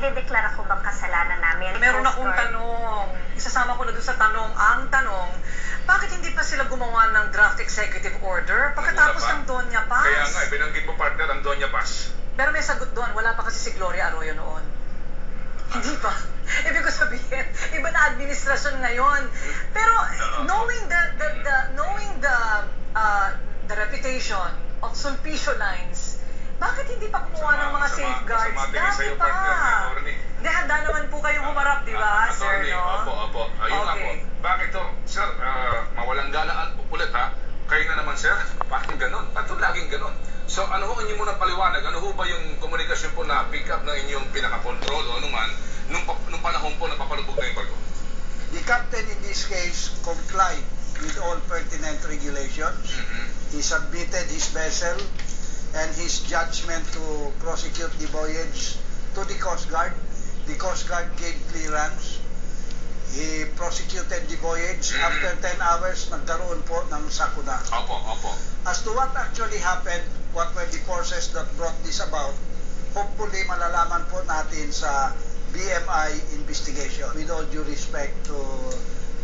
idedeklara ko bang kasalanan namin? Meron akong tanong. Isasama ko na doon sa tanong. Ang tanong, bakit hindi pa sila gumawa ng draft executive order pagkatapos ng Doña Paz? Kaya nga, binanggit mo partner ang Doña Paz. Pero may sagot doon. Wala pa kasi si Gloria Arroyo noon. Hindi pa. Ibig ko sabihin, iba na administrasyon ngayon. Pero knowing the reputation of Sulpicio Lines, bakit hindi pa kumuha ng mga safeguards? Dati pa. Hindi, handa naman po kayong humarap, di ba, sir, no? Opo. Ayun nga po. Bakit to? Sir, mawalang galaan ulit ha. Kayo na naman, sir. Bakit ganun? Ba't to laging ganun? So, ano ho inyo muna paliwanag? Ano ho ba yung komunikasyon po na pick up ng inyong pinaka-control o anuman nung panahon po na papalubog na yung barko? The captain in this case complied with all pertinent regulations. He submitted his vessel and his judgment to prosecute the voyage to the Coast Guard. The Coast Guard gave clearance. He prosecuted the voyage. After 10 hours, nagkaroon po ng sakuna. Opo. As to what actually happened, what were the forces that brought this about, hopefully malalaman po natin sa BMI investigation. With all due respect to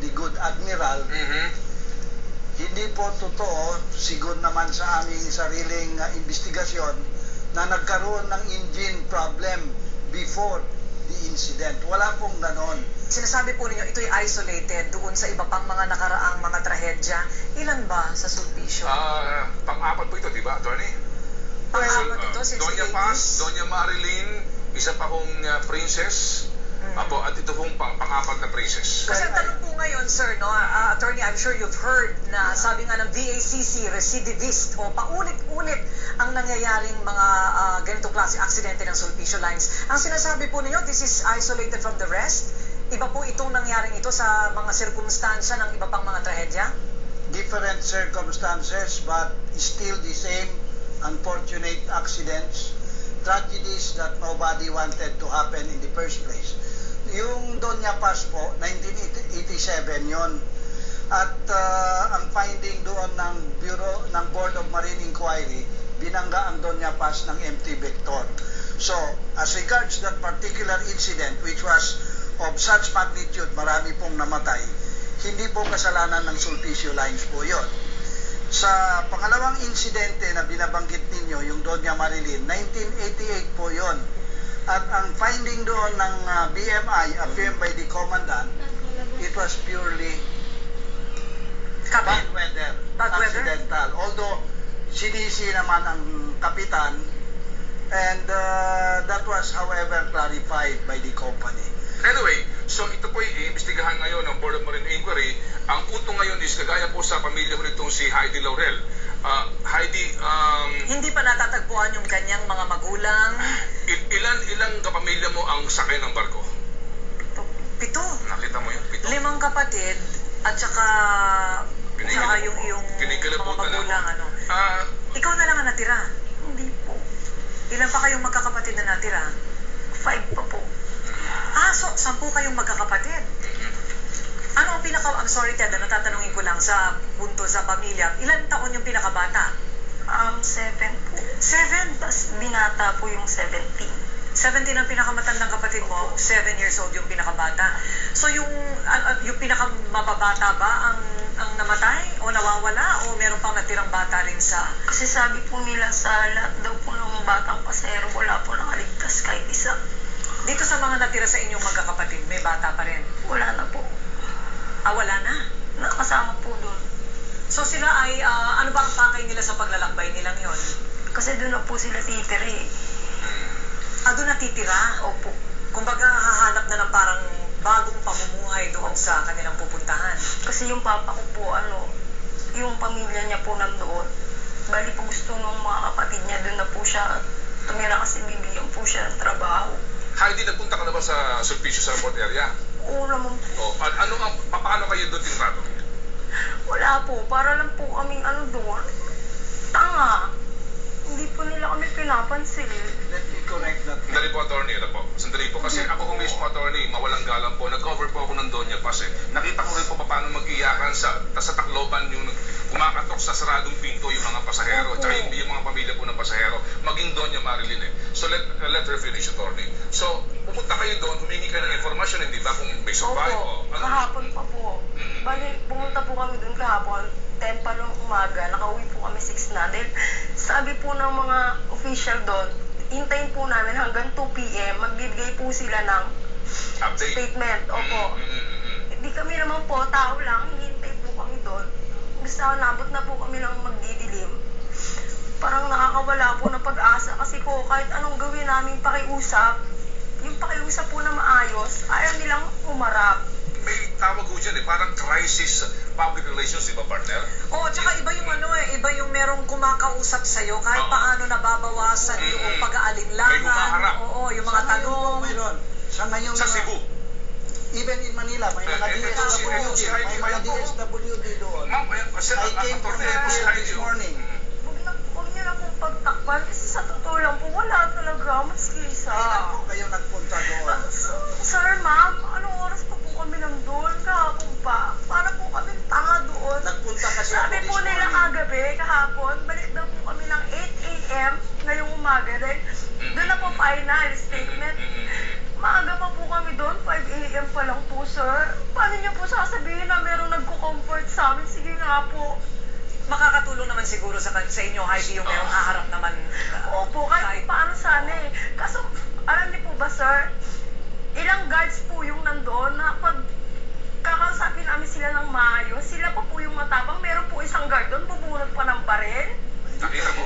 the good admiral, hindi po totoo, siguro naman sa aming sariling investigasyon, na nagkaroon ng engine problem before the incident. Wala pong ganon. Sinasabi po ninyo, ito'y isolated doon sa iba pang mga nakaraang mga trahedya. Ilan ba sa Sulpicio? Pang-apat po ito, di ba, attorney? Pang-apat ito, since Doña the 80s? Paz, Doña Marilyn, isa pa hong princess. Apo, at ito pong pang-apat na princess. Kasi ang tanong po ngayon, sir, no, attorney, I'm sure you've heard na sabi nga ng VACC, recidivist o paulit-ulit ang nangyayaring mga ganitong klase aksidente ng Sulpicio Lines. Ang sinasabi po ninyo, this is isolated from the rest? Iba po itong nangyaring ito sa mga sirkumstansya ng iba pang mga trahedya? Different circumstances, but still the same unfortunate accidents, tragedies that nobody wanted to happen in the first place. Yung Doña Paz po, 1987 yon. At ang finding doon ng Bureau ng Board of Marine Inquiry, binangga ang Doña Paz ng MT Vector. So, as regards that particular incident, which was of such magnitude, marami pong namatay, hindi po kasalanan ng Sulpicio Lines po yon. Sa pangalawang insidente na binabanggit ninyo, yung Doña Marilyn, 1988 po yon. At ang finding doon ng BMI, affirmed by the commandant, it was purely bad weather, accidental. Although, sinisi naman ang kapitan, and that was, however, clarified by the company. Anyway, so ito po iimbestigahan ngayon ng Board of Marine Inquiry. Ang punto ngayon is kagaya po sa pamilya ko nitong si Heidi Laurel. Heidi, hindi pa natatagpuan yung kanyang mga magulang. Ilang kapamilya mo ang sakay ng barko? Pito. Nakita mo yun? Pito? 5 kapatid at saka yung mga magulang. Ikaw na lang ang natira? Hindi po. Ilan pa kayong magkakapatid na natira? 5 pa po. So 10 kayong magkakapatid. Ano ang I'm sorry Ted, tatanungin ko lang sa punto sa pamilya. Ilan taon yung pinakabata? 7 po. 7? Tapos binata po yung 17. 17 ang pinakamatandang kapatid mo, 7 years old yung pinakabata. So yung pinakamababata ba ang namatay o nawawala o meron pang natirang bata rin sa... Kasi sabi po nila sa lahat daw po ng batang pasahero, wala po nakaligtas kahit isa. Dito sa mga natira sa inyong magkakapatid, may bata pa rin? Wala na po. Wala na? Nakasama po doon. So sila ay, ano ba ang pakay nila sa paglalakbay nilang yon? Kasi doon na po sila titira eh. Doon natitira? Opo. Kumbaga hahanap na ng parang bagong pamumuhay doon sa kanilang pupuntahan. Kasi yung papa ko po, yung pamilya niya po nandoon. Bali po gusto ng mga kapatid niya, doon na po siya tumira kasi bibigyan po siya ng trabaho. Heidi, nagpunta ka na ba sa Sulpicio sa port area? Oo naman po. Paano kayo doon tinrato? Wala po. Para lang po kaming doon. Tanga. Hindi po nila kami pinapansin. Let me correct that. Sandali po, attorney. Sandali po. Kasi ako kung mismo, attorney, mawalang galang po. Nag-cover po ako ng Doña Paz. Nakita ko rin po paano mag-iyakan sa Tacloban yung kumakatok sa saradong pinto yung mga pasahero at yung mga pamilya po ng pasahero. Maging Doña Marilyn So let her finish, attorney. So, pupunta sitwasyon, hindi ba? Kung may survive o Opo, kahapon pa po. Bali, pumunta po kami dun kahapon. 10 pa ng umaga, nakauwi po kami 6 na. Dahil sabi po ng mga official doon, hintayin po namin hanggang 2 p.m. Magbibigay po sila ng update. statement. Opo. Hindi kami naman po, tao lang, hihintay po kami doon. Basta nabot na po kami ng magdidilim. Parang nakakawala po ng pag-asa kasi po kahit anong gawin namin pakiusap, yung pakiusap po na maayos, ayaw nilang umarap. May tawag ko dyan parang crisis public relations, di ba, partner? Oo, tsaka iba yung iba yung merong kumakausap sa'yo kahit Oo. paano nababawasan yung pag-aalinlangan. May humaharap. Oo, yung mga Sa ngayon po, tanong. mayroon. Sa ngayon, Sa Cebu. even in Manila, may mga DSWD, may mga DSWD doon. Ma'am, sir, I came from attorney, here this morning. Huwag niyo na pong pagtakpan kasi sa totoo lang po, wala talaga, maski isa. Kailan po kayo nagpunta doon? Sir, ma'am, anong oras pa po kami nandun? Kahapon pa. Para po kami tanga doon. Nagpunta kasi ako Sabi this po nila morning. kagabi, kahapon, balik daw po kami ng 8 a.m. ngayong umaga. Dahil doon na po final statement. Maaga pa po kami doon, 5 a.m. pa lang po, sir. Paano niyo po sasabihin na meron nagko-comfort sa amin? Sige nga po. Makakatulong naman siguro sa inyo, Heidi, yung merong haharap naman. Opo, kahit paano sana eh. Kaso, alam niyo po ba, sir, ilang guards po yung nandoon na pag kakausapin namin sila ng maayos, sila pa po yung matapang. Meron po isang guard doon, bubunot pa ng baril. Nakita mo